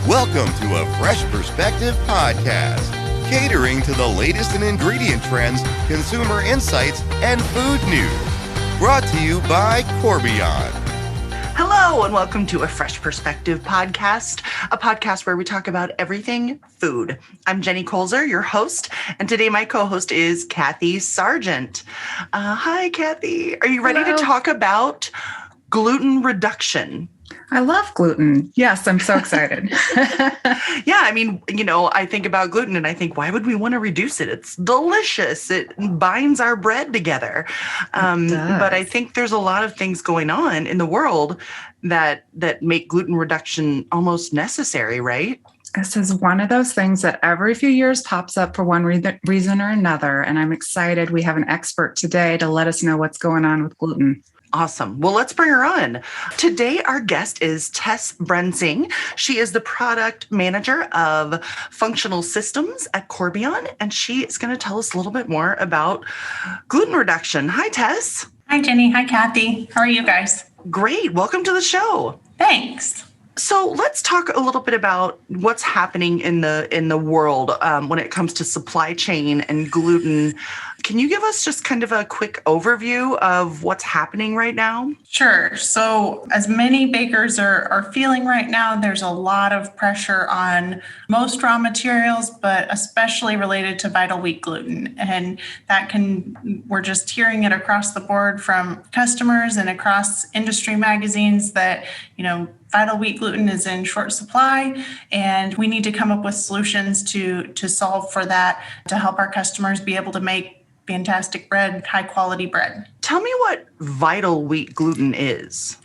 Welcome to a Fresh Perspective podcast, catering to the latest in ingredient trends, consumer insights, and food news. Brought to you by Corbion. Hello, and welcome to a Fresh Perspective podcast, a podcast where we talk about everything food. I'm Jenny Kulzer, your host, and today my co-host is Kathy Sargent. Hi, Kathy. Are you ready to talk about gluten reduction? I love gluten. Yes, I'm so excited. Yeah, I mean, I think about gluten and I think, why would we want to reduce it? It's delicious. It binds our bread together. But I think there's a lot of things going on in the world that make gluten reduction almost necessary, right? This is one of those things that every few years pops up for one reason or another. And I'm excited we have an expert today to let us know what's going on with gluten. Awesome. Well, let's bring her on. Today, our guest is Tess Brensing. She is the product manager of functional systems at Corbion, and she is going to tell us a little bit more about gluten reduction. Hi, Tess. Hi, Jenny. Hi, Kathy. How are you guys? Great. Welcome to the show. Thanks. So let's talk a little bit about what's happening in the world when it comes to supply chain and gluten. Can you give us just kind of a quick overview of what's happening right now? Sure. So as many bakers are feeling right now, there's a lot of pressure on most raw materials, but especially related to vital wheat gluten. And we're just hearing it across the board from customers and across industry magazines that, vital wheat gluten is in short supply, and we need to come up with solutions to solve for that, to help our customers be able to make fantastic bread, high quality bread. Tell me what vital wheat gluten is.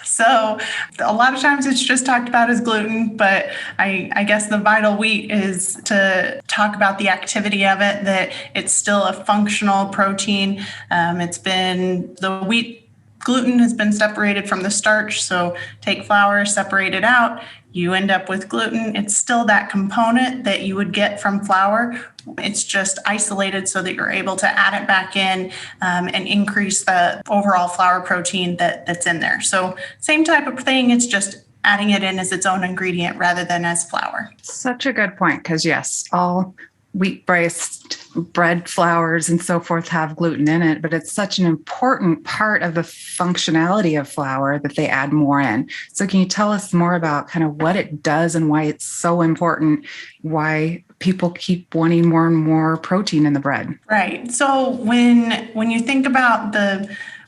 So a lot of times it's just talked about as gluten, but I guess the vital wheat is to talk about the activity of it, that it's still a functional protein. The wheat gluten has been separated from the starch. So take flour, separate it out, you end up with gluten. It's still that component that you would get from flour. It's just isolated so that you're able to add it back in and increase the overall flour protein that's in there. So same type of thing, it's just adding it in as its own ingredient rather than as flour. Such a good point, because yes, all wheat-based bread flours and so forth have gluten in it, but it's such an important part of the functionality of flour that they add more in. So can you tell us more about kind of what it does and why it's so important, why people keep wanting more and more protein in the bread? Right. So when you think about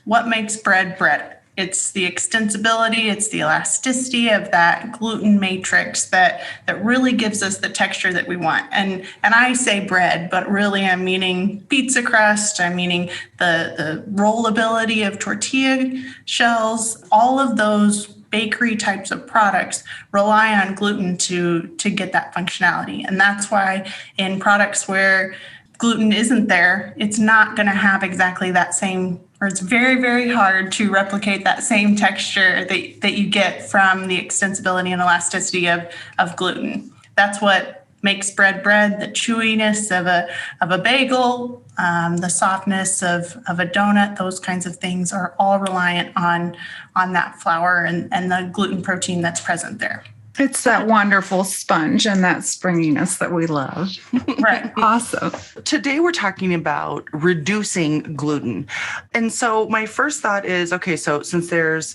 what makes bread, it's the extensibility, it's the elasticity of that gluten matrix that really gives us the texture that we want. And I say bread, but really I'm meaning pizza crust, I'm meaning the rollability of tortilla shells. All of those bakery types of products rely on gluten to get that functionality. And that's why in products where gluten isn't there, it's not going to have exactly that same, or it's very, very hard to replicate that same texture that you get from the extensibility and elasticity of gluten. That's what makes bread, the chewiness of a bagel, the softness of a donut. Those kinds of things are all reliant on that flour and the gluten protein that's present there. It's that wonderful sponge and that springiness that we love. Right. Awesome. Today we're talking about reducing gluten. And so my first thought is, okay, so since there's,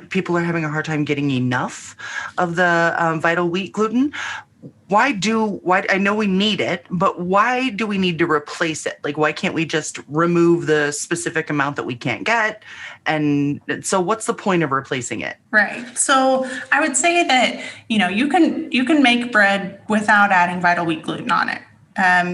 people are having a hard time getting enough of the vital wheat gluten, why I know we need it, but why do we need to replace it? Like, why can't we just remove the specific amount that we can't get? And so what's the point of replacing it? Right. So I would say that, you can make bread without adding vital wheat gluten on it.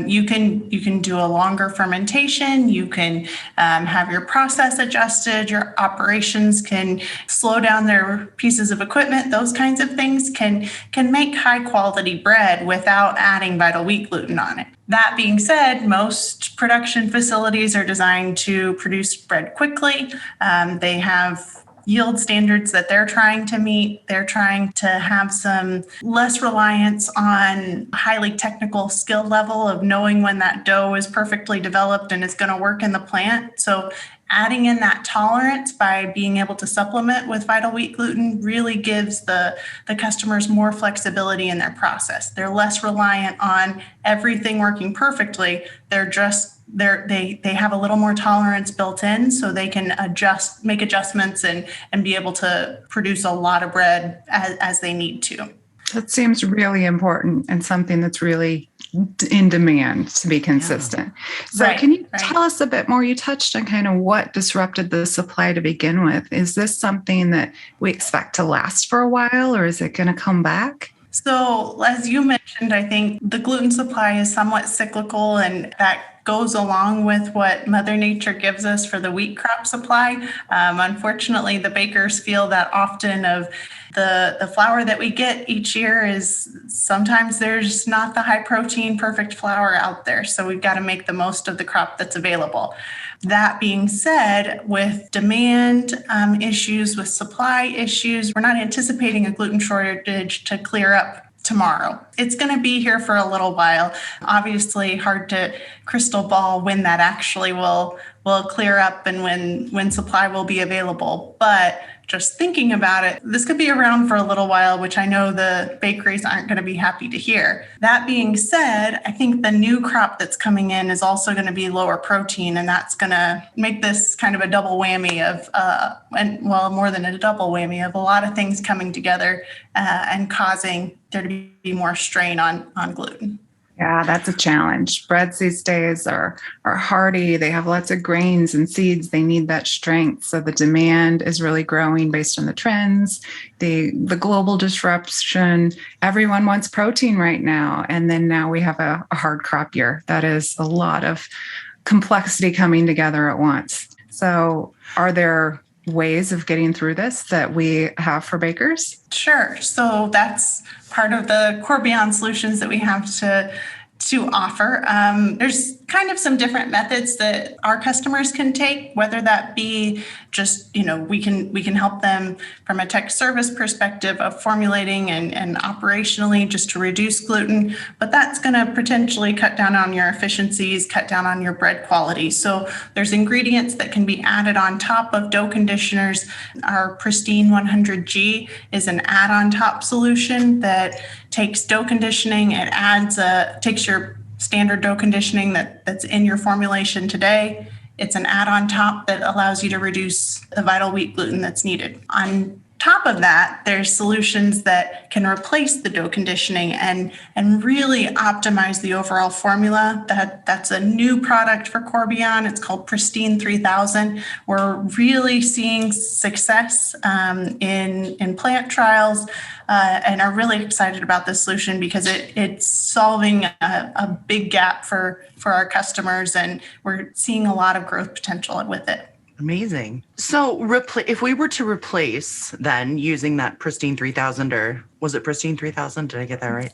You can do a longer fermentation. You can have your process adjusted. Your operations can slow down their pieces of equipment. Those kinds of things can make high quality bread without adding vital wheat gluten on it. That being said, most production facilities are designed to produce bread quickly. They have yield standards that they're trying to meet. They're trying to have some less reliance on highly technical skill level of knowing when that dough is perfectly developed and is going to work in the plant. So adding in that tolerance by being able to supplement with vital wheat gluten really gives the customers more flexibility in their process. They're less reliant on everything working perfectly. They have a little more tolerance built in, so they can make adjustments and be able to produce a lot of bread as they need to. That seems really important and something that's really in demand to be consistent. Yeah. So can you tell us a bit more? You touched on kind of what disrupted the supply to begin with. Is this something that we expect to last for a while, or is it going to come back? So as you mentioned, I think the gluten supply is somewhat cyclical, and that goes along with what Mother Nature gives us for the wheat crop supply. Unfortunately, the bakers feel that often of the flour that we get each year is sometimes there's not the high protein, perfect flour out there. So we've got to make the most of the crop that's available. That being said, with demand issues, with supply issues, we're not anticipating a gluten shortage to clear up tomorrow. It's going to be here for a little while. Obviously, hard to crystal ball when that actually will clear up and when supply will be available. But just thinking about it, this could be around for a little while, which I know the bakeries aren't going to be happy to hear. That being said, I think the new crop that's coming in is also going to be lower protein, and that's going to make this kind of a double whammy of, more than a double whammy of a lot of things coming together and causing there to be more strain on gluten. Yeah, that's a challenge. Breads these days are hearty. They have lots of grains and seeds. They need that strength. So the demand is really growing based on the trends, the global disruption. Everyone wants protein right now. And then now we have a hard crop year. That is a lot of complexity coming together at once. So are there ways of getting through this that we have for bakers? Sure. So that's part of the Corbion solutions that we have to offer. There's kind of some different methods that our customers can take, whether that be just, we can help them from a tech service perspective of formulating and operationally just to reduce gluten, but that's going to potentially cut down on your efficiencies, cut down on your bread quality. So there's ingredients that can be added on top of dough conditioners. Our Pristine 100G is an add-on top solution that takes dough conditioning, it takes your standard dough conditioning that's in your formulation today. It's an add-on top that allows you to reduce the vital wheat gluten that's needed. On top of that, there's solutions that can replace the dough conditioning and really optimize the overall formula. That's a new product for Corbion. It's called Pristine 3000. We're really seeing success in plant trials and are really excited about this solution because it's solving a big gap for our customers, and we're seeing a lot of growth potential with it. Amazing. So if we were to replace then using that Pristine 3000, or was it Pristine 3000? Did I get that right?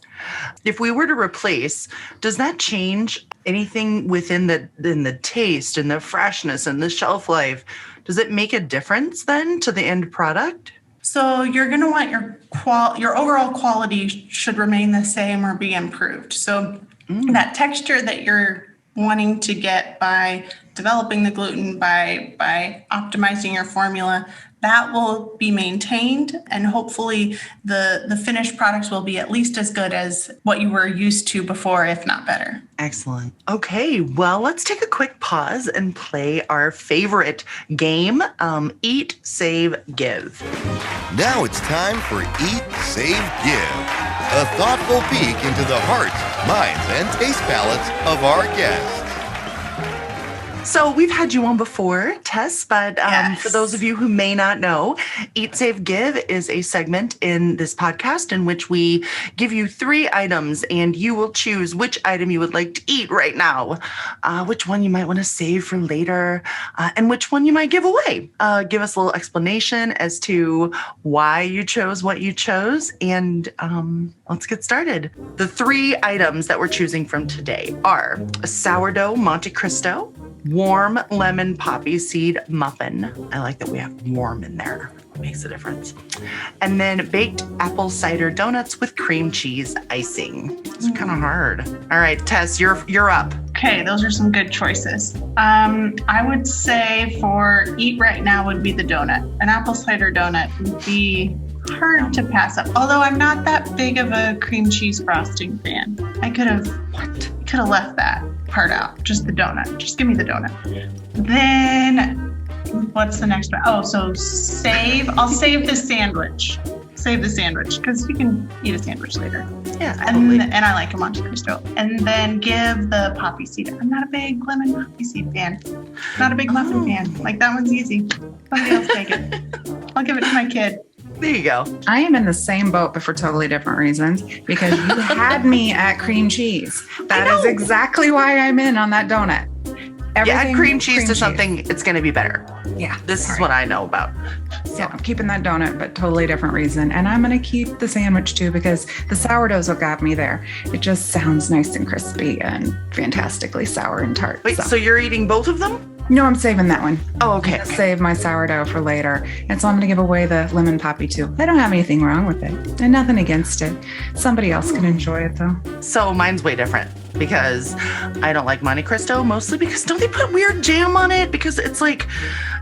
If we were to replace, does that change anything within the taste and the freshness and the shelf life? Does it make a difference then to the end product? So you're going to want your overall quality should remain the same or be improved. So that texture that you're wanting to get by developing the gluten, by optimizing your formula, that will be maintained, and hopefully the finished products will be at least as good as what you were used to before, if not better. Excellent. Okay, well, let's take a quick pause and play our favorite game, Eat, Save, Give. Now it's time for Eat, Save, Give, a thoughtful peek into the hearts, minds, and taste palates of our guests. So we've had you on before, Tess, but Yes. For those of you who may not know, Eat, Save, Give is a segment in this podcast in which we give you 3 items and you will choose which item you would like to eat right now, which one you might want to save for later, and which one you might give away. Give us a little explanation as to why you chose what you chose, and let's get started. The 3 items that we're choosing from today are a sourdough Monte Cristo, warm lemon poppy seed muffin. I like that we have warm in there. It makes a difference. And then baked apple cider donuts with cream cheese icing. It's kind of hard. All right, Tess, you're up. Okay, those are some good choices. I would say for eat right now would be the donut. An apple cider donut would be hard to pass up. Although I'm not that big of a cream cheese frosting fan. I could have left that part out. Just the donut. Just give me the donut. Then what's the next one? Oh, so I'll save the sandwich. Save the sandwich because you can eat a sandwich later. Yeah, totally. And I like a Monte Cristo. And then give the poppy seed. I'm not a big lemon poppy seed fan. Not a big muffin fan. Like that one's easy. Somebody else take it. I'll give it to my kid. There you go. I am in the same boat, but for totally different reasons, because you had me at cream cheese. That is exactly why I'm in on that donut. Add cream cheese to something, it's going to be better. Yeah. This is what I know about. So I'm keeping that donut, but totally different reason. And I'm going to keep the sandwich too, because the sourdough's what got me there. It just sounds nice and crispy and fantastically sour and tart. Wait, so you're eating both of them? No, I'm saving that one. Oh, okay. I'm gonna save my sourdough for later. And so I'm going to give away the lemon poppy too. I don't have anything wrong with it and nothing against it. Somebody else can enjoy it though. So mine's way different because I don't like Monte Cristo, mostly because don't they put weird jam on it? Because it's like,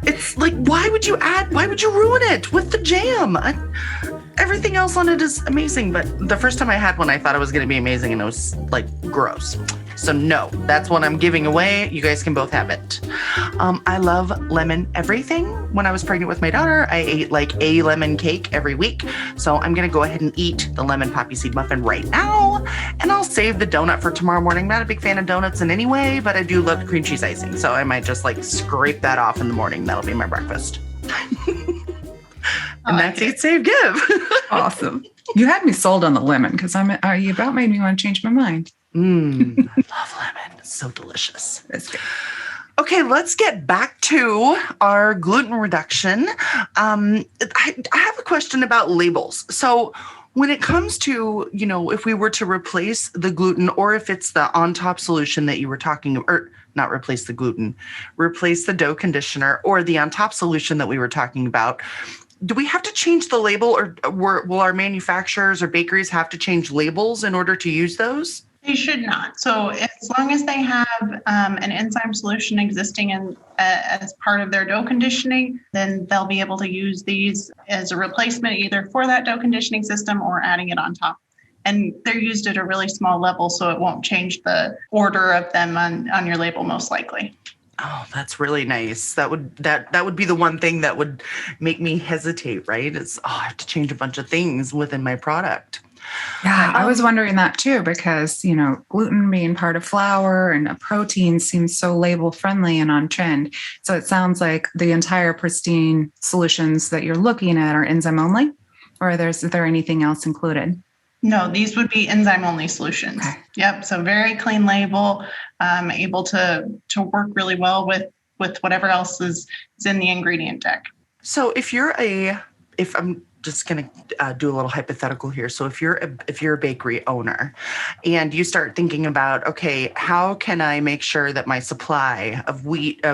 why would you ruin it with the jam? Everything else on it is amazing, but the first time I had one, I thought it was going to be amazing and it was like gross. So no, that's what I'm giving away. You guys can both have it. I love lemon everything. When I was pregnant with my daughter, I ate like a lemon cake every week. So I'm going to go ahead and eat the lemon poppy seed muffin right now. And I'll save the donut for tomorrow morning. Not a big fan of donuts in any way, but I do love the cream cheese icing. So I might just like scrape that off in the morning. That'll be my breakfast. And that's Eat, Save, Give. Awesome. You had me sold on the lemon because you about made me want to change my mind. I love lemon. It's so delicious. That's good. Okay, let's get back to our gluten reduction. I have a question about labels. So when it comes to, if we were to replace the gluten or if it's the on top solution that you were talking about, or not replace the gluten, replace the dough conditioner or the on top solution that we were talking about, do we have to change the label or will our manufacturers or bakeries have to change labels in order to use those? They should not. So as long as they have an enzyme solution existing as part of their dough conditioning, then they'll be able to use these as a replacement either for that dough conditioning system or adding it on top. And they're used at a really small level, so it won't change the order of them on your label most likely. Oh, that's really nice. That would be the one thing that would make me hesitate, right? I have to change a bunch of things within my product. Yeah, I was wondering that too, because, gluten being part of flour and a protein seems so label friendly and on trend. So it sounds like the entire pristine solutions that you're looking at are enzyme only, or is there anything else included? No, these would be enzyme only solutions. Okay. Yep. So very clean label, able to work really well with whatever else is in the ingredient deck. So if I'm just going to do a little hypothetical here. So if you're a bakery owner and you start thinking about, okay, how can I make sure that my supply of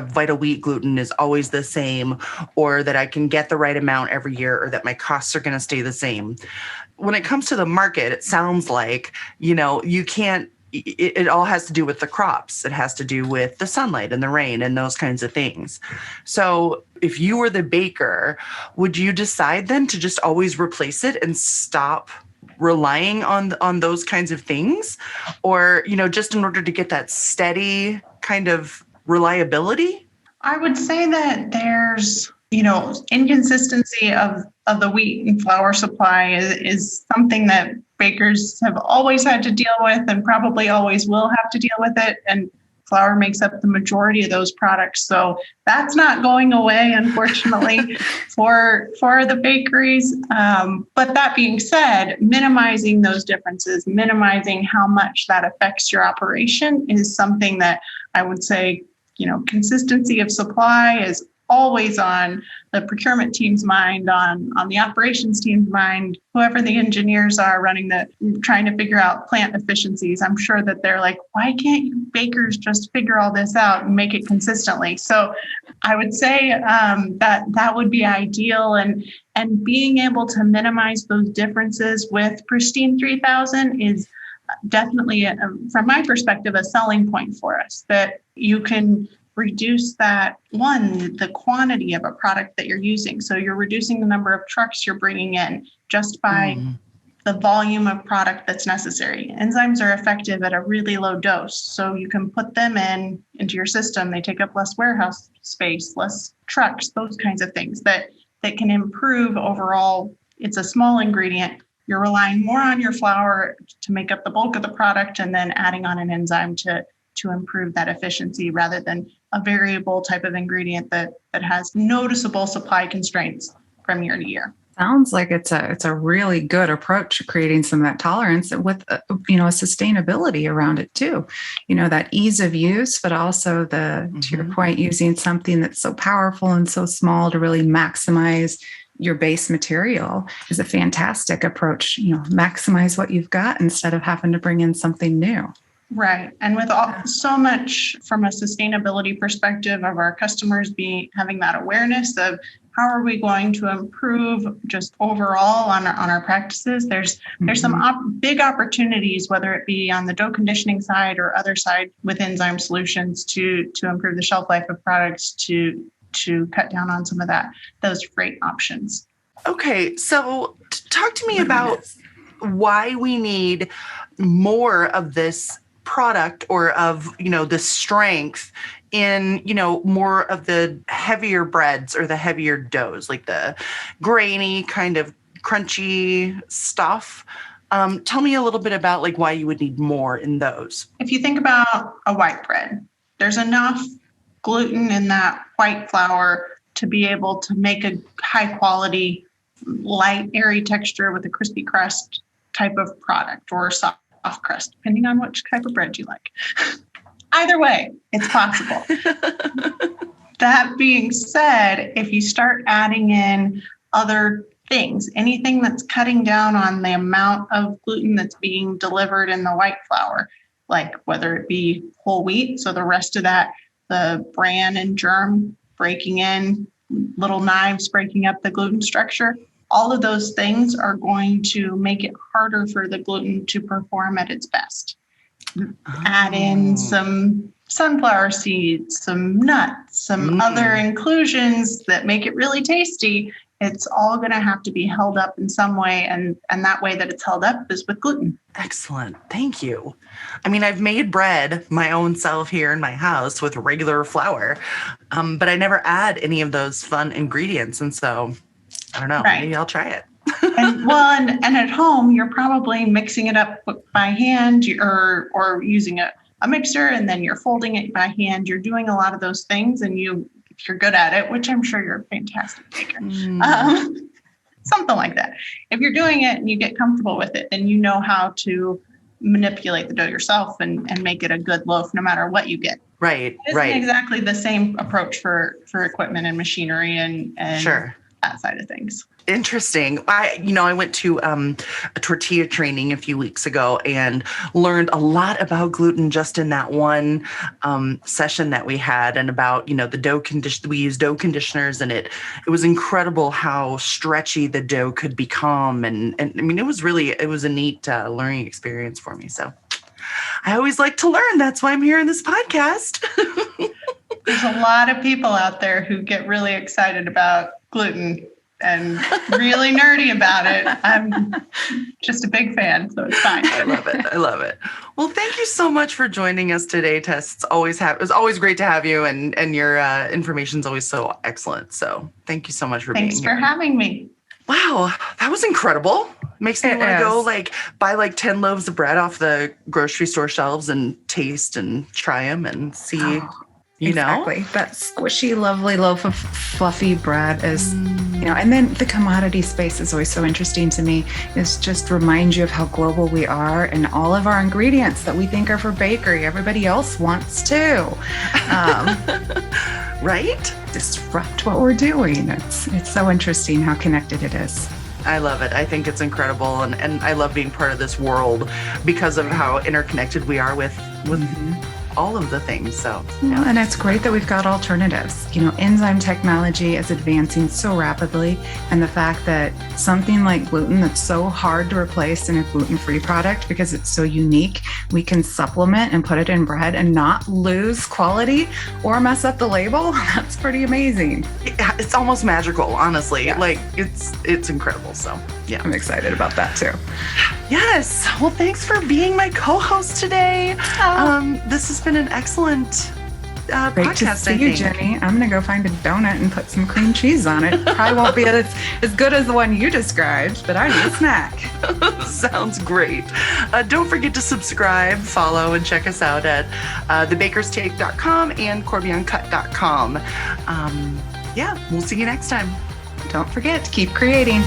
vital wheat gluten is always the same, or that I can get the right amount every year, or that my costs are going to stay the same? When it comes to the market, it sounds like, you can't, it all has to do with the crops. It has to do with the sunlight and the rain and those kinds of things. So if you were the baker, would you decide then to just always replace it and stop relying on those kinds of things? Or, just in order to get that steady kind of reliability? I would say that there's, inconsistency of the wheat and flour supply is something that bakers have always had to deal with and probably always will have to deal with it. And flour makes up the majority of those products. So that's not going away, unfortunately, for the bakeries. But that being said, minimizing those differences, minimizing how much that affects your operation is something that I would say, consistency of supply is always on the procurement team's mind, on the operations team's mind, whoever the engineers are trying to figure out plant efficiencies. I'm sure that they're like, why can't you bakers just figure all this out and make it consistently? So I would say that would be ideal. And being able to minimize those differences with Pristine 3000 is definitely, from my perspective, a selling point for us, that you can reduce the quantity of a product that you're using. So you're reducing the number of trucks you're bringing in just by the volume of product that's necessary. Enzymes are effective at a really low dose, so you can put them into your system. They take up less warehouse space, less trucks, those kinds of things that can improve overall. It's a small ingredient. You're relying more on your flour to make up the bulk of the product, and then adding on an enzyme to improve that efficiency, rather than a variable type of ingredient that has noticeable supply constraints from year to year. Sounds like it's a really good approach to creating some of that tolerance with a sustainability around it too. That ease of use, but also to your point, using something that's so powerful and so small to really maximize your base material is a fantastic approach. Maximize what you've got instead of having to bring in something new. Right. And with so much from a sustainability perspective of our customers having that awareness of how are we going to improve just overall on our practices, there's some big opportunities, whether it be on the dough conditioning side or other side with enzyme solutions to improve the shelf life of products, to cut down on some of those freight options. Okay. So talk to me about why we need more of this product, or of, the strength in, more of the heavier breads or the heavier doughs, like the grainy kind of crunchy stuff. Tell me a little bit about why you would need more in those. If you think about a white bread, there's enough gluten in that white flour to be able to make a high quality, light, airy texture with a crispy crust type of product, or soft crust, depending on which type of bread you like. Either way, it's possible. That being said, if you start adding in other things, anything that's cutting down on the amount of gluten that's being delivered in the white flour, like whether it be whole wheat, so the rest of that, the bran and germ breaking in, little knives breaking up the gluten structure, all of those things are going to make it harder for the gluten to perform at its best. Add in some sunflower seeds, some nuts, some other inclusions that make it really tasty. It's all going to have to be held up in some way. And that way that it's held up is with gluten. Excellent. Thank you. I mean, I've made bread my own self here in my house with regular flour, but I never add any of those fun ingredients. And so I don't know, maybe I'll try it. and at home, you're probably mixing it up by hand or using a mixer, and then you're folding it by hand. You're doing a lot of those things, and if you're good at it, which I'm sure you're a fantastic baker, something like that. If you're doing it and you get comfortable with it, then you know how to manipulate the dough yourself and make it a good loaf no matter what you get. Right, It isn't exactly the same approach for equipment and machinery and sure. That side of things. Interesting. I went to a tortilla training a few weeks ago and learned a lot about gluten just in that one session that we had, and about, the dough condition. We used dough conditioners, and it was incredible how stretchy the dough could become. And I mean, it was a neat learning experience for me. So I always like to learn. That's why I'm here in this podcast. There's a lot of people out there who get really excited about gluten and really nerdy about it. I'm just a big fan, so it's fine. I love it. Well, thank you so much for joining us today, Tess. It was always great to have you, and your information is always so excellent. So thank you so much for being here. Thanks for having me. Wow, that was incredible. Makes me want to go buy 10 loaves of bread off the grocery store shelves and taste and try them and see. Exactly. That squishy, lovely loaf of fluffy bread is, and then the commodity space is always so interesting to me. Is just remind you of how global we are, and all of our ingredients that we think are for bakery, everybody else wants too. Right? Disrupt what we're doing. It's so interesting how connected it is. I love it. I think it's incredible. And I love being part of this world because of how interconnected we are with all of the things. So, Well, and it's great that we've got alternatives. You know, enzyme technology is advancing so rapidly, and the fact that something like gluten that's so hard to replace in a gluten-free product because it's so unique, we can supplement and put it in bread and not lose quality or mess up the label. That's pretty amazing. it's almost magical, honestly. Yeah. Like it's incredible. So, yeah. I'm excited about that too. Yes. Well, thanks for being my co-host today. This has been an excellent Great podcast, to see you, Jenny. I'm going to go find a donut and put some cream cheese on it. Probably won't be as good as the one you described, but I need a snack. Sounds great. Don't forget to subscribe, follow, and check us out at thebakerstake.com and corbioncut.com. Yeah, we'll see you next time. Don't forget to keep creating.